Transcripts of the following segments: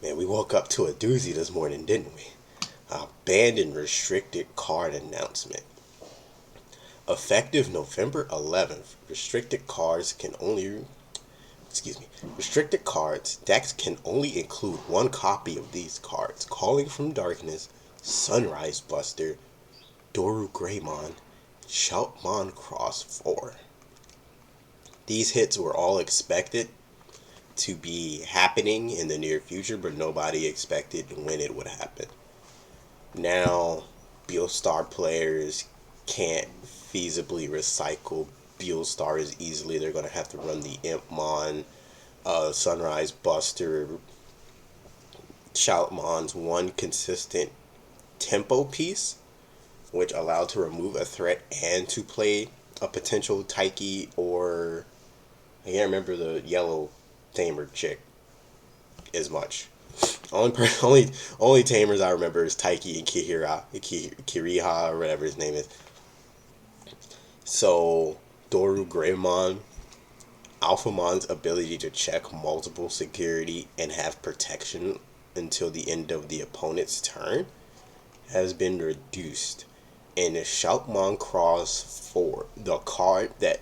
Man, we woke up to a doozy this morning, didn't we? Abandoned restricted card announcement. Effective November 11th, restricted cards decks can only include one copy of these cards. Calling from Darkness, Sunrise Buster, Doru Greymon, Shoutmon Cross 4. These hits were all expected to be happening in the near future, but nobody expected when it would happen. Now, Beostar players can't feasibly recycle Beostars easily. They're going to have to run the Impmon, Sunrise Buster, Shoutmon's one consistent tempo piece, which allowed to remove a threat and to play a potential Taiki or I can't remember the yellow tamer chick as much. Only tamers I remember is Taiki and Kiriha or whatever his name is. So Doru Greymon, Alphamon's ability to check multiple security and have protection until the end of the opponent's turn has been reduced. And the Shoutmon Cross 4, the card that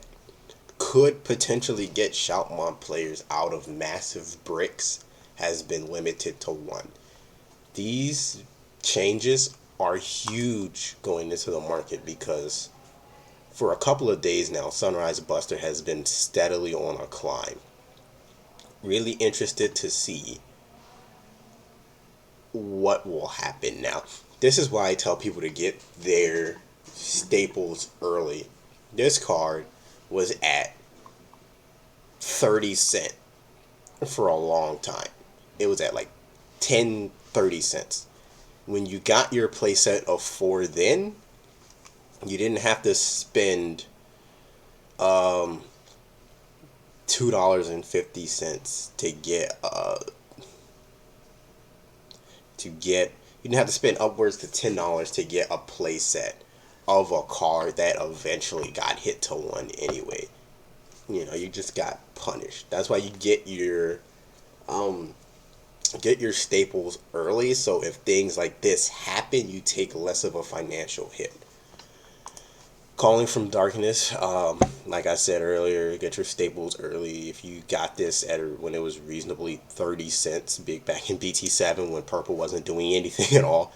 could potentially get Shoutmon players out of massive bricks, has been limited to one. These changes are huge going into the market because for a couple of days now, Sunrise Buster has been steadily on a climb. Really interested to see what will happen now. This is why I tell people to get their staples early. This card was at 30 cents for a long time. It was at like 10-30 cents. When you got your playset of 4 then, you didn't have to spend $2.50 you didn't have to spend upwards to $10 to get a playset of a card that eventually got hit to 1 anyway. You just got punished. That's why you get your staples early, so if things like this happen, you take less of a financial hit. Calling from Darkness, like I said earlier, get your staples early. If you got this when it was reasonably 30 cents, big back in BT7 when purple wasn't doing anything at all,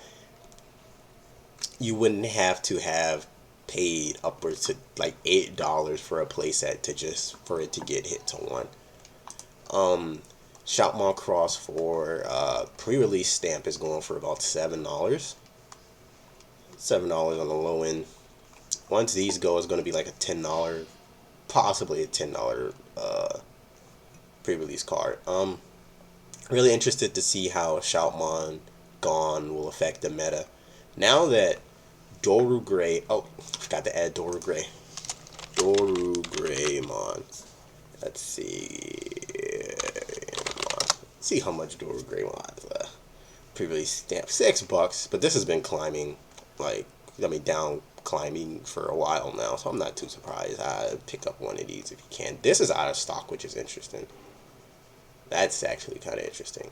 you wouldn't have to have paid upwards to like $8 for a playset for it to get hit to 1. Shoutmon Cross for pre-release stamp is going for about $7. $7 on the low end. Once these go, it's going to be like a $10, possibly a $10 pre-release card. Really interested to see how Shoutmon Gone will affect the meta. Now that Doru Grey, forgot to add Doru Grey. Doru Greymon. Let's see how much Doru Greymon pre-release stamp. $6, but this has been climbing, down climbing for a while now, so I'm not too surprised. I pick up one of these if you can. This is out of stock, which is interesting. That's actually kind of interesting.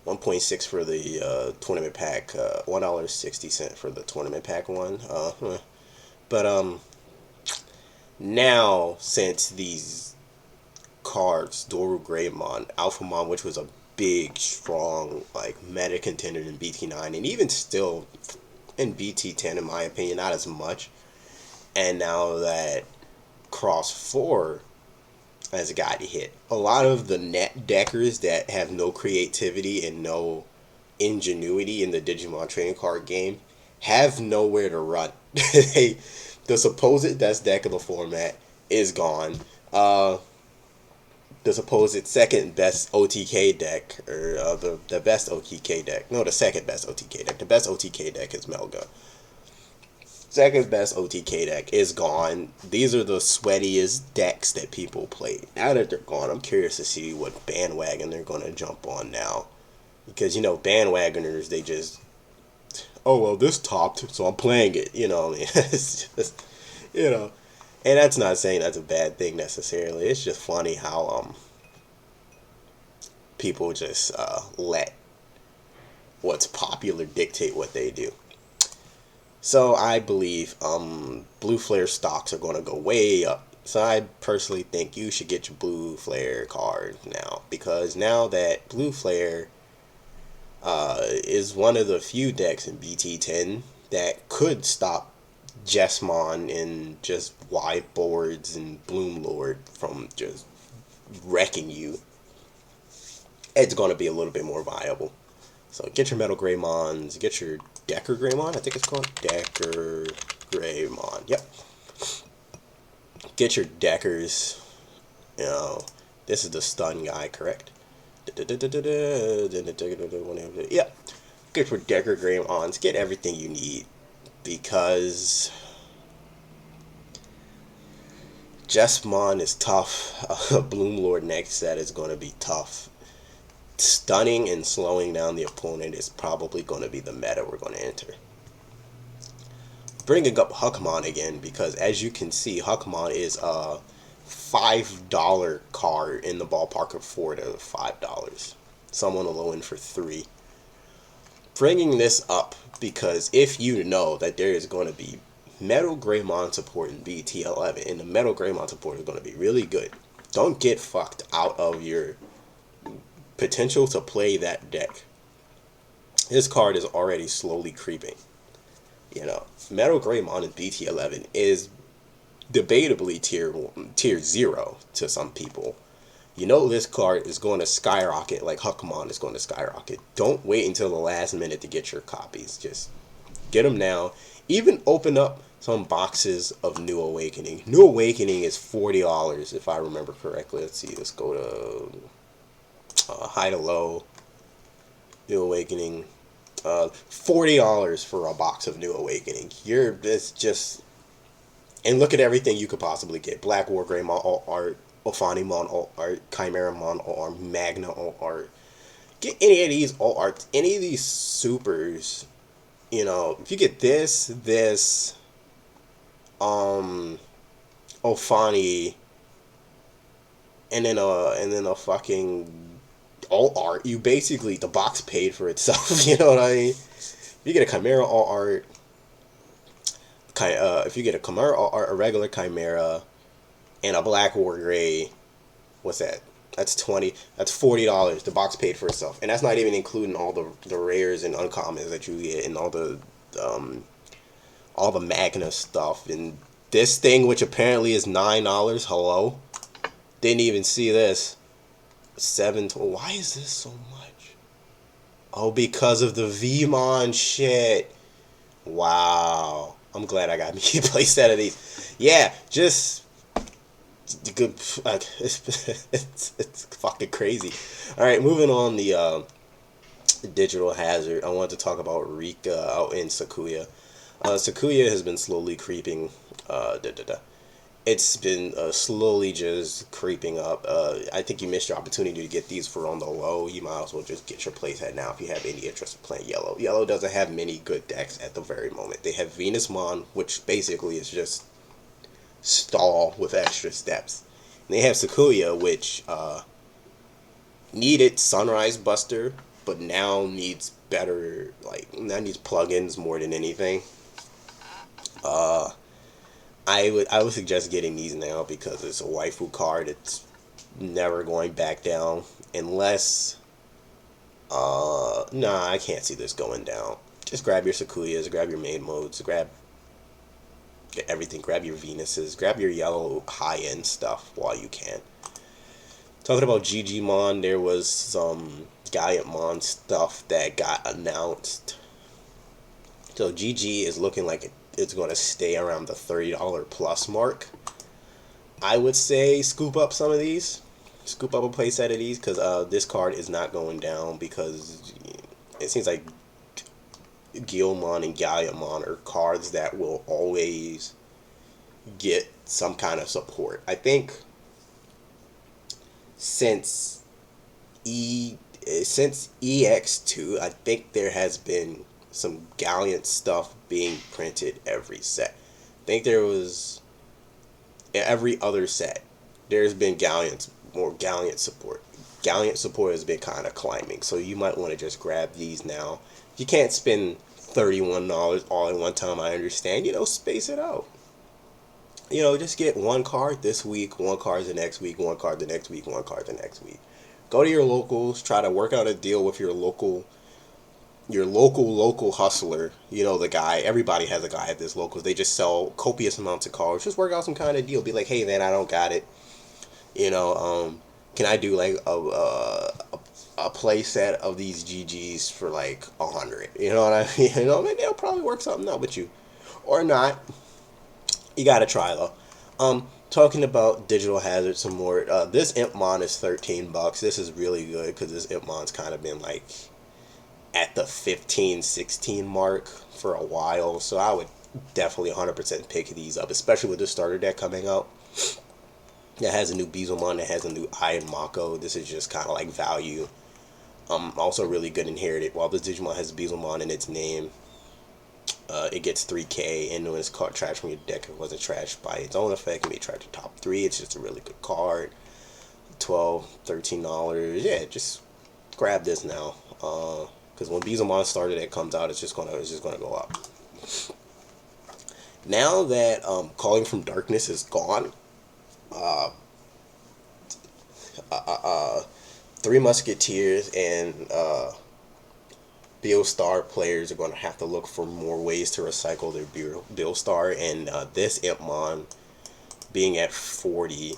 1.6 for the tournament pack. $1.60 for the tournament pack one. But now since these cards, Doru Greymon, Alphamon, which was a big, strong, meta contender in BT9, and even still in BT10, in my opinion, not as much. And now that Cross 4 has got hit, a lot of the net deckers that have no creativity and no ingenuity in the Digimon trading card game have nowhere to run. The supposed best deck of the format is gone. The supposed second best OTK deck, or the best OTK deck. No, the second best OTK deck. The best OTK deck is Melga. Second best OTK deck is gone. These are the sweatiest decks that people play. Now that they're gone, I'm curious to see what bandwagon they're going to jump on now. Because, bandwagoners, they just, this topped, so I'm playing it. It's just, and that's not saying that's a bad thing necessarily. It's just funny how people just let what's popular dictate what they do. So I believe blue flare stocks are going to go way up. So I personally think you should get your blue flare card now, because now that blue flare is one of the few decks in BT10 that could stop Jessmon and just wide boards and Bloom Lord from just wrecking you, it's going to be a little bit more viable. So get your Metal Greymons, get your Decker Greymon, I think it's called Decker Greymon. Yep. Get your Deckers. You know, this is the stun guy, correct? Yep. Get your Decker Greymons, get everything you need, because Jessmon is tough. Bloom Lord next set is going to be tough. Stunning and slowing down the opponent is probably going to be the meta we're going to enter. Bringing up Huckmon again, because as you can see, Huckmon is a $5 card in the ballpark of $4 to $5. Someone will in for $3. Bringing this up because if you know that there is going to be Metal Greymon support in BT11, and the Metal Greymon support is going to be really good, don't get fucked out of your potential to play that deck. This card is already slowly creeping. You know, Metal Greymon in BT11 is debatably tier 0 to some people. You know this card is going to skyrocket like Huckmon is going to skyrocket. Don't wait until the last minute to get your copies. Just get them now. Even open up some boxes of New Awakening. New Awakening is $40 if I remember correctly. Let's see. Let's go to high to low. New Awakening. $40 for a box of New Awakening. It's just, and look at everything you could possibly get. Black War Greymon alt art, Ophanimon alt art, Chimeramon alt art, Magna alt art. Get any of these alt arts, any of these supers. You know, if you get this, Ophani, and then a fucking alt art, you basically, the box paid for itself. You know what I mean? If you get a Chimera alt art, if you get a Chimera alt art, a regular Chimera, and a Black War Gray, what's that? That's $40. The box paid for itself, and that's not even including all the rares and uncommons that you get, and all the Magna stuff, and this thing, which apparently is $9. Hello, didn't even see this. Why is this so much? Oh, because of the Vmon shit. Wow, I'm glad I got me a play set of these. Yeah, just good. It's fucking crazy. All right, moving on. The digital hazard. I want to talk about Rika out in Sakuya. Sakuya has been slowly creeping. It's been slowly just creeping up. I think you missed your opportunity to get these for on the low. You might as well just get your playset now if you have any interest in playing yellow. Yellow doesn't have many good decks at the very moment. They have Venusmon, which basically is just stall with extra steps. And they have Sakuya, which needed Sunrise Buster, but now needs better, now needs plugins more than anything. I would suggest getting these now because it's a waifu card. It's never going back down unless nah, I can't see this going down. Just grab your Sakuyas, grab your main modes, get everything, grab your Venuses, grab your yellow high-end stuff while you can. Talking about Digimon, there was some Gaiatmon stuff that got announced. So GG is looking like it's going to stay around the $30 plus mark. I would say scoop up some of these. Scoop up a playset of these, because this card is not going down, because it seems like Guilmon and Gaiamon are cards that will always get some kind of support. I think since EX2, I think there has been some Gallant stuff being printed every set. I think there was every other set. There's been more Gallant support. Gallant support has been kind of climbing, so you might want to just grab these now. If you can't spend $31 all in one time, I understand. Space it out. Just get one card this week, one card the next week, one card the next week, one card the next week. Go to your locals, try to work out a deal with your local hustler. The guy. Everybody has a guy at this locals. They just sell copious amounts of cards. Just work out some kind of deal. Be like, hey man, I don't got it. Can I do like a play set of these GGs for like 100? You know what I mean? Maybe they'll probably work something out with you, or not. You gotta try though. Talking about digital hazard some more. This Impmon is $13. This is really good because this Impmon's kind of been like at the 15, 16 mark for a while. So I would definitely 100% pick these up, especially with the starter deck coming out. That has a new Bezelmon, that has a new Iron Mako. This is just kind of like value. Also really good inherited. While this Digimon has Bezelmon in its name, it gets 3K, and when it's caught trash from your deck, it wasn't trashed by its own effect, and be trashed to top 3. It's just a really good card. $12, $13. Yeah, just grab this now. Because when Bezelmon started, it comes out, it's just gonna go up. Now that Calling from Darkness is gone, uh, Three Musketeers and Bill-Star players are going to have to look for more ways to recycle their Bill-Star, and this Impmon being at 40,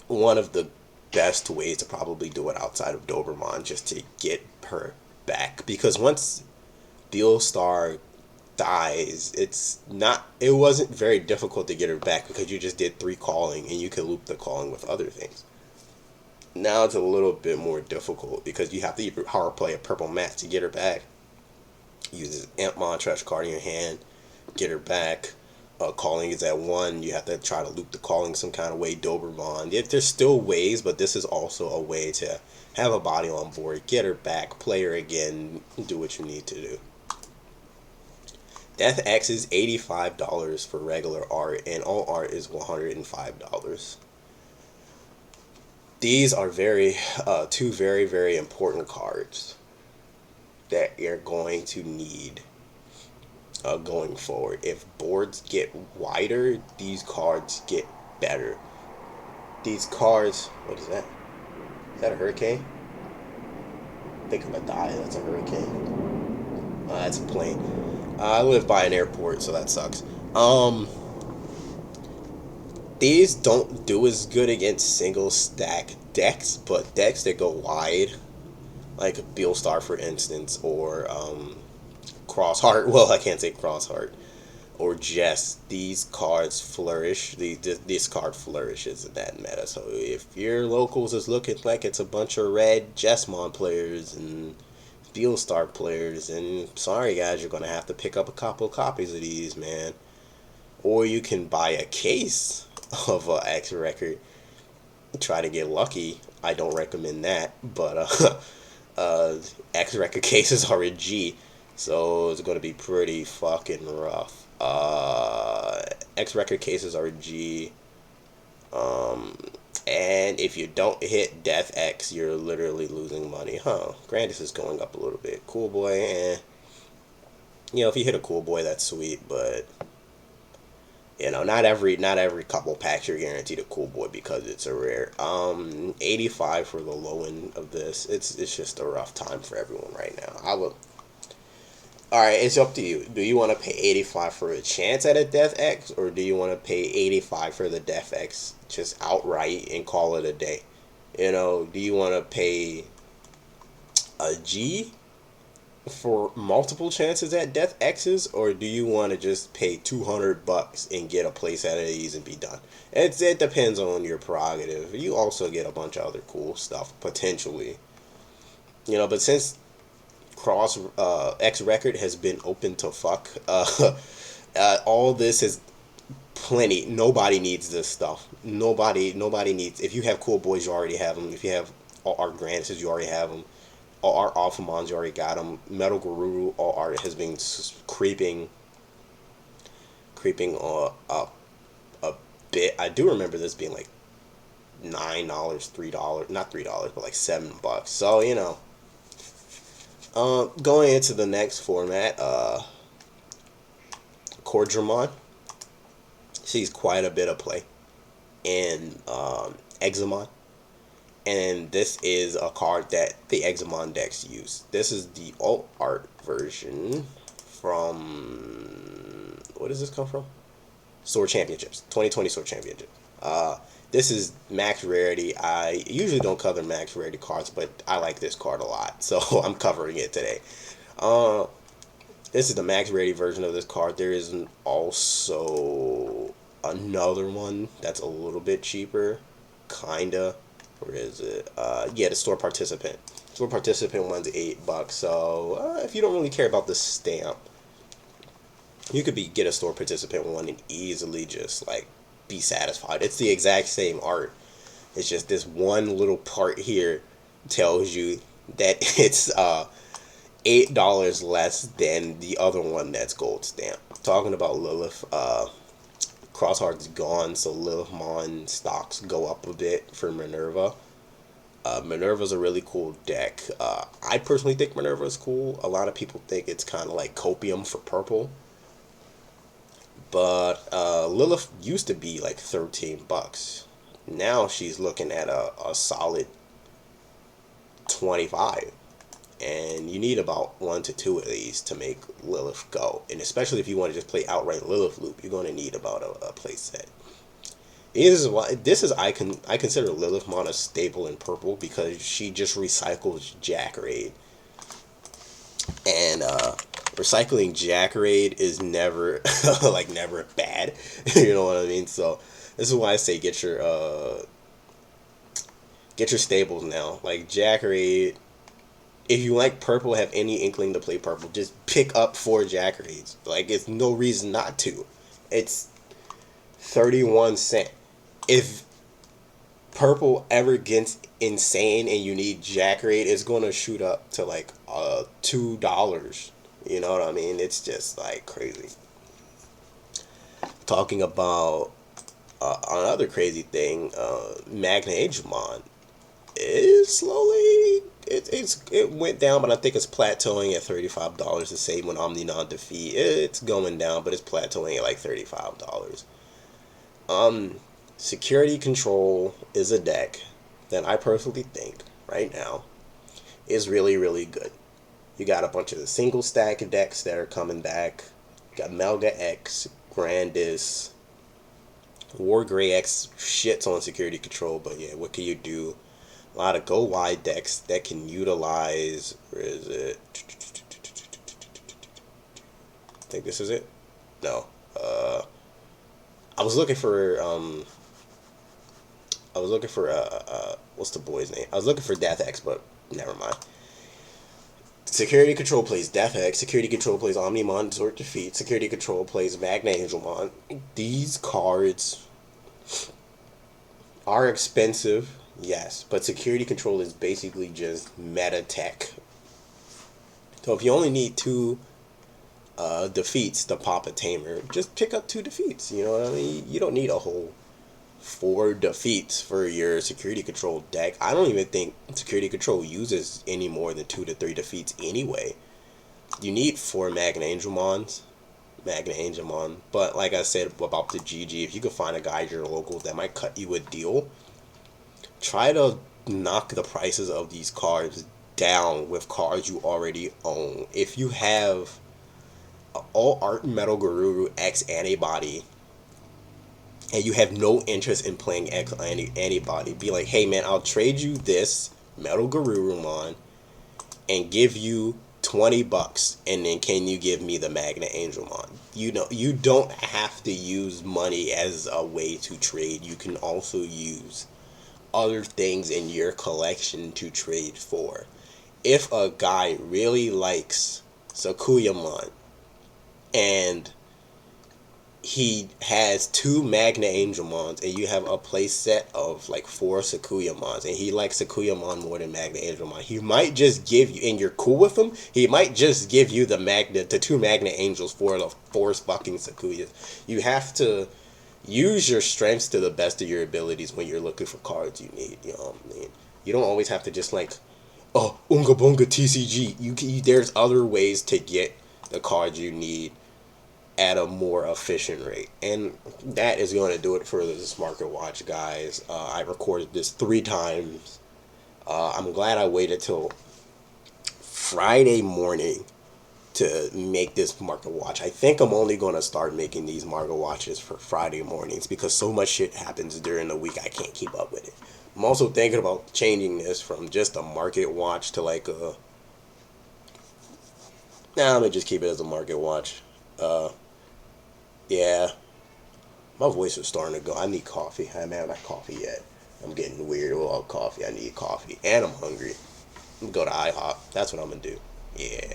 one of the best ways to probably do it outside of Doberman, just to get her back, because once Bill-Star dies, it wasn't very difficult to get her back because you just did 3 calling and you could loop the calling with other things. Now it's a little bit more difficult because you have to hard play a purple mat to get her back. Use Impmon, trash card in your hand, get her back. Calling is at 1. You have to try to loop the calling some kind of way. Doberman. There's still ways, but this is also a way to have a body on board, get her back, play her again, do what you need to do. Death X is $85 for regular art, and all art is $105. These are two very, very important cards that you're going to need going forward. If boards get wider, these cards get better. These cards, what is that? Is that a hurricane? I think I'm gonna die. That's a hurricane. That's a plane. I live by an airport, so that sucks. These don't do as good against single stack decks, but decks that go wide, like Beelstar for instance, or Crossheart. Well, I can't say Crossheart. Or Jess. These cards flourish. This card flourishes in that meta. So if your locals is looking like it's a bunch of red Jessmon players and Beelstar players, and sorry guys, you're gonna have to pick up a couple copies of these, man. Or you can buy a case of X record. Try to get lucky. I don't recommend that, but X record cases are a G, so it's gonna be pretty fucking rough. X record cases are a G. And if you don't hit Death X, you're literally losing money. Grandis is going up a little bit. Cool Boy, if you hit a Cool Boy, that's sweet, but not every couple packs you're guaranteed a Cool Boy because it's a rare. 85 for the low end of this. It's just a rough time for everyone right now. Alright, it's up to you. Do you want to pay 85 for a chance at a Death X, or do you want to pay 85 for the Death X just outright and call it a day? Do you want to pay a G for multiple chances at Death X's, or do you want to just pay $200 and get a place out of these and be done? It depends on your prerogative. You also get a bunch of other cool stuff potentially. But since X record has been open to fuck, all this is plenty. Nobody needs this stuff. Nobody needs. If you have Cool Boys, you already have them. If you have all art Grandisses, you already have them. All art Alphamons, you already got them. Metal Guru, all art has been creeping up a bit. I do remember this being like $9, $3, not $3, but like $7. So going into the next format, Cordramon sees quite a bit of play in Examon. And this is a card that the Examon decks use. This is the alt art version from, what does this come from? Sword Championships, 2020 Sword Championship. This is max rarity. I usually don't cover max rarity cards, but I like this card a lot, so I'm covering it today. Uh, this is the max rarity version of this card. There is also another one that's a little bit cheaper, kinda. Where is it? Yeah, the store participant. Store participant one's $8. So if you don't really care about the stamp, you could get a store participant one and easily just like be satisfied. It's the exact same art. It's just this one little part here tells you that it's $8 less than the other one that's gold stamp. Talking about Lilith, Crossheart's gone, so Lilithmon stocks go up a bit for Minerva. Minerva's a really cool deck. I personally think Minerva's cool. A lot of people think it's kind of like copium for purple. But Lilith used to be like $13. Now she's looking at a solid 25. And you need about 1 to 2 of these to make Lilith go. And especially if you want to just play outright Lilith loop, you're going to need about a play set. I consider Lilithmon a staple in purple because she just recycles Jack Raid. And recycling Jack Raid is never never bad. You know what I mean? So this is why I say get your staples now. Like Jack Raid. If you like purple, have any inkling to play purple, just pick up 4 Jack Raids. Like, it's no reason not to. It's 31 cents. If purple ever gets insane and you need Jack Raid, it's going to shoot up to like $2. You know what I mean? It's just like crazy. Talking about another crazy thing, Magna Agemon is slowly it went down, but I think it's plateauing at $35. The same when Omninon defeat. It's going down, but it's plateauing at like $35. Security Control is a deck that I personally think right now is really, really good. You got a bunch of the single stack decks that are coming back. You got Melga X, Grandis, War Grey X shits on Security Control, but yeah, what can you do? A lot of go wide decks that can utilize. Where is it? I think this is it. No. I was looking for what's the boy's name? I was looking for Death X, but never mind. Security Control plays Death X. Security Control plays Omnimon Sword Defeat. Security Control plays Magna Angelmon. These cards are expensive. Yes, but Security Control is basically just meta tech. So if you only need 2 defeats to pop a Tamer, just pick up 2 defeats. You know what I mean? You don't need a whole 4 defeats for your Security Control deck. I don't even think Security Control uses any more than 2 to 3 defeats anyway. You need 4 Magna Angelmon. But like I said about the GG, if you could find a guy at your local that might cut you a deal, try to knock the prices of these cards down with cards you already own. If you have All Art Metal Garuru X Antibody and you have no interest in playing X Antibody, be like, hey man, I'll trade you this Metal Garurumon and give you $20, and then can you give me the Magna Angelmon? You don't have to use money as a way to trade. You can also use other things in your collection to trade for. If a guy really likes Sakuyamon and he has 2 Magna Angelmons and you have a play set of like 4 Sakuyamons and he likes Sakuyamon more than Magna Angelmon, he might just give you, and you're cool with him, he might just give you the 2 Magna Angels for the 4 fucking Sakuyas. You have to use your strengths to the best of your abilities when you're looking for cards you need. You know what I mean? You don't always have to just like, oh, Unga Bunga TCG. There's other ways to get the cards you need at a more efficient rate. And that is going to do it for this market watch, guys. I recorded this 3 times. I'm glad I waited till Friday morning to make this market watch. I think I'm only going to start making these market watches for Friday mornings because so much shit happens during the week I can't keep up with it. I'm also thinking about changing this from just a market watch to like a. Nah, I'm gonna just keep it as a market watch. Uh, yeah, my voice is starting to go. I need coffee. I haven't had my coffee yet. I'm getting weird without coffee. I need coffee, and I'm hungry. I'm gonna go to IHOP. That's what I'm gonna do. Yeah,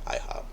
IHOP.